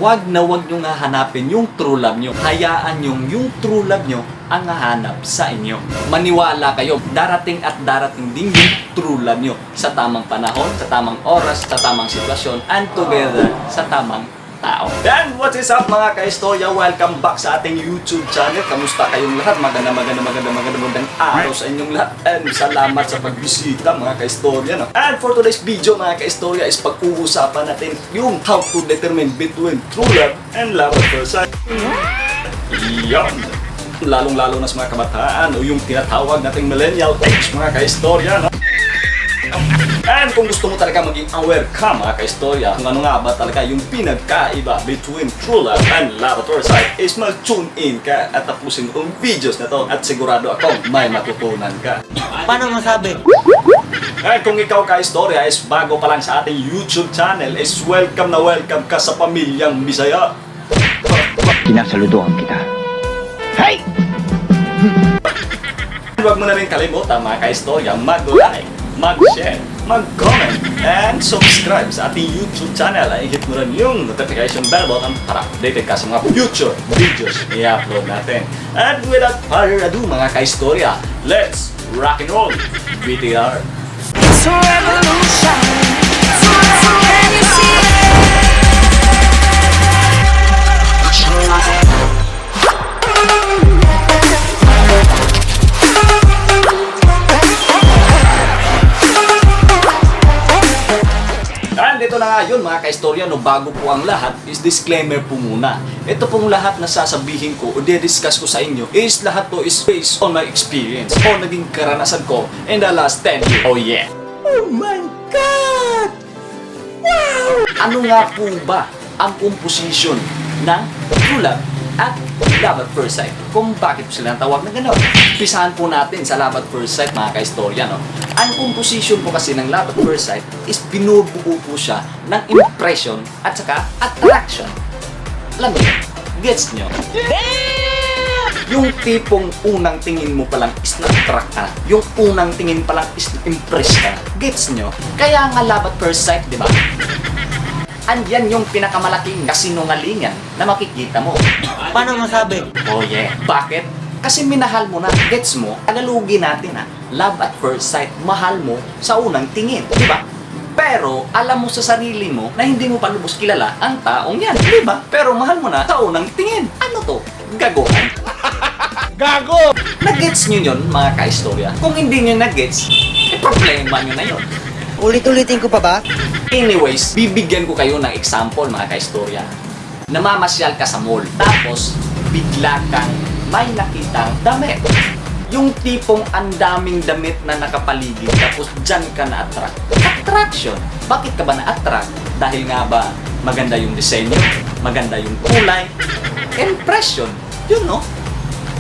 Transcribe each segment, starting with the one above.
wag na wag nyo nga hanapin yung true love nyo. Hayaan yung true love nyo ang hahanap sa inyo. Maniwala kayo, darating at darating din yung true love nyo sa tamang panahon, sa tamang oras, sa tamang sitwasyon, and together sa tamang tao. Then, what is up mga ka-istorya? Welcome back sa ating YouTube channel. Kamusta kayong lahat? Magandang araw sa inyong lahat. And salamat sa pagbisita mga ka-istorya. No? And for today's video mga ka-istorya is pag-uusapan natin yung how to determine between true love and love at first sight. Yan! Lalong-lalo na sa mga kabataan o yung tinatawag nating millennial age mga ka-istorya. No? And kung gusto mo talaga maging aware ka mga ka-istorya kung ano nga ba talaga yung pinagkaiba between true love and love at first sight is mag-tune in ka at tapusin ang videos na to at sigurado akong may matutunan ka. Paano masabi? At kung ikaw ka-istorya is bago pa lang sa ating YouTube channel is welcome na welcome ka sa pamilyang Bisaya. Sinasaludoan kita. Hey! Huwag mo na rin kalimutan mga ka-istorya mag-like, mag-share, mag-comment, and subscribe sa ating YouTube channel. Ay hit mo rin yung notification bell button para updated ka sa mga future videos na i-upload natin. And without further ado mga ka-istorya, let's rock and roll! BTR! It's a revolution. Can you see it? And ito na nga yun mga ka-istorya, no, bago po ang lahat is disclaimer po muna. Ito pong lahat na sasabihin ko o di-discuss ko sa inyo is lahat to is based on my experience o naging karanasan ko in the last 10 years. Oh yeah! Oh my God! Wow! Ano nga po ba ang composition ng true love at love at first sight? Kung bakit po sila tawag na gano'n? Pisahan po natin sa love at first sight mga ka-istorya. No? Ang composition po kasi ng love at first sight is binubuo po siya ng impression at saka attraction. Alam mo yun? Gets nyo? Yung tipong unang tingin mo palang is na-attract ka. Yung unang tingin palang is na-impress ka. Gets nyo? Kaya nga love at first sight, di ba? Andyan yung pinakamalaking kasinungalingan na makikita mo. Paano masabi? Oh yeah. Bakit? Kasi minahal mo na. Gets mo? Tagalugi natin ha. Love at first sight. Mahal mo sa unang tingin. Di ba? Pero alam mo sa sarili mo na hindi mo pa lubos kilala ang taong yan. Di ba? Pero mahal mo na sa unang tingin. Ano to? Gagohan. Gago! Nag-gets nyo yun mga ka-istorya? Kung hindi nyo nag-gets, problema nyo na yun. Ulit-ulitin ko pa ba? Anyways, bibigyan ko kayo ng example mga ka-istorya. Namamasyal ka sa mall, tapos bigla kang may nakitang damit. Yung tipong ang daming damit na nakapaligid, tapos dyan ka na-attract. Attraction. Bakit ka ba na-attract? Dahil nga ba maganda yung disenyo, maganda yung kulay, impression. Yun no?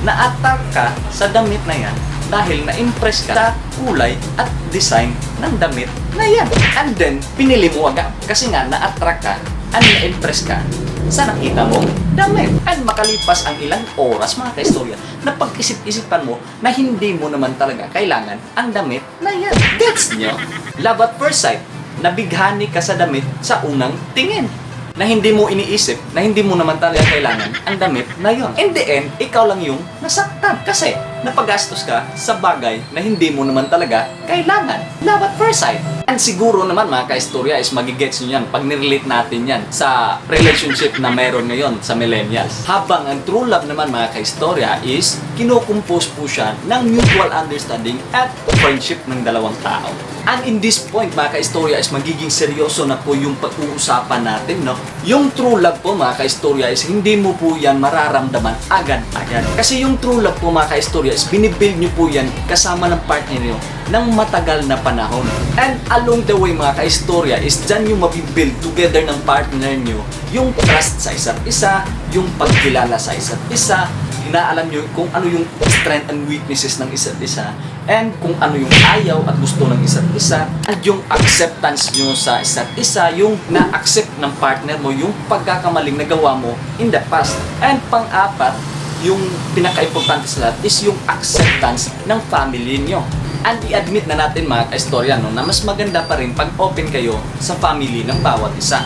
Na-attract ka sa damit na yan dahil na-impress ka sa kulay at design ng damit na yan. And then, pinili mo agad kasi nga na-attract ka and na-impress ka sa nakita mong damit. And makalipas ang ilang oras mga ka-istorya na pag-isip-isipan mo na hindi mo naman talaga kailangan ang damit na yan. Gets nyo? Love at first sight. Nabighani ka sa damit sa unang tingin na hindi mo iniisip, na hindi mo naman talaga kailangan ang damit na yon. In the end, ikaw lang yung nasaktan. Kasi napagastos ka sa bagay na hindi mo naman talaga kailangan. Love at first sight. And siguro naman mga ka-istorya is magigets nyo yan pag nirelate natin yan sa relationship na meron ngayon sa millennials. Habang ang true love naman mga ka-istorya is kinukompose po siya ng mutual understanding at friendship ng dalawang tao. And in this point mga ka-istorya is magiging seryoso na po yung pag-uusapan natin, no? Yung true love po mga ka-istorya is hindi mo po yan mararamdaman agad-agad. Kasi yung true love po mga ka-istorya is binibuild nyo po yan kasama ng partner nyo ng matagal na panahon. And along the way mga ka-istorya is dyan yung mabibuild together ng partner nyo yung trust sa isa't isa, yung pagkilala sa isa't isa, inaalam nyo kung ano yung strength and weaknesses ng isa't isa, and kung ano yung ayaw at gusto ng isa't isa, at yung acceptance nyo sa isa't isa, yung na-accept ng partner mo yung pagkakamaling nagawa mo in the past. And pang-apat, yung pinaka-importante sa lahat is yung acceptance ng family nyo. And i-admit na natin mga kaistorya no, na mas maganda pa rin pag open kayo sa family ng bawat isa.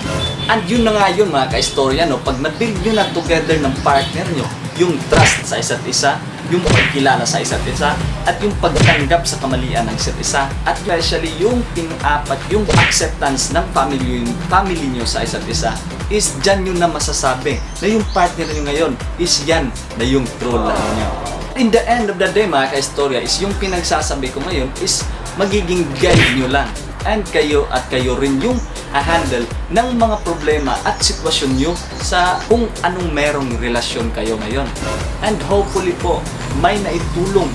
And yun na nga yun mga kaistorya no, pag na-build nyo na together ng partner nyo, yung trust sa isa't isa, yung pagkilala sa isa't isa, at yung pagtanggap sa kamalian ng isa't isa, at especially yung pang-apat, yung acceptance ng family nyo sa isa't isa, is dyan yun na masasabi na yung partner nyo ngayon is yan na yung true love nyo. In the end of the day mga kaistorya is yung pinagsasabi ko ngayon is magiging guide nyo lang. And kayo rin yung handle ng mga problema at sitwasyon nyo sa kung anong merong relasyon kayo ngayon. And hopefully po, may naitulong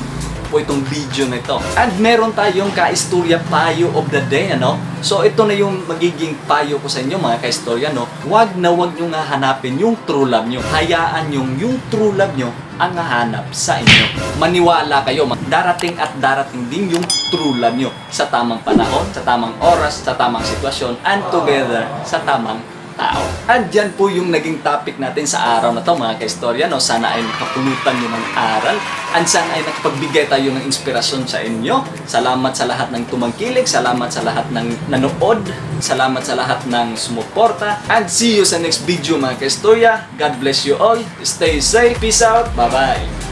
po itong video na ito. And meron tayong kaistorya payo of the day, ano? So ito na yung magiging payo ko sa inyo mga kaistorya, no? Wag nyo nga hanapin yung true love nyo. Hayaan yung true love nyo ang hahanap sa inyo. Maniwala kayo, darating at darating din yung true love nyo sa tamang panahon, sa tamang oras, sa tamang sitwasyon, and together sa tamang tao. And yan po yung naging topic natin sa araw na to mga kaistorya, no? Sana ay nakapulutan nyo ng aral, and sana ay nakapagbigay tayo ng inspirasyon sa inyo. Salamat sa lahat ng tumangkilik, salamat sa lahat ng nanood, salamat sa lahat ng sumuporta, and see you sa next video mga kaistorya. God bless you all, stay safe, peace out, bye bye.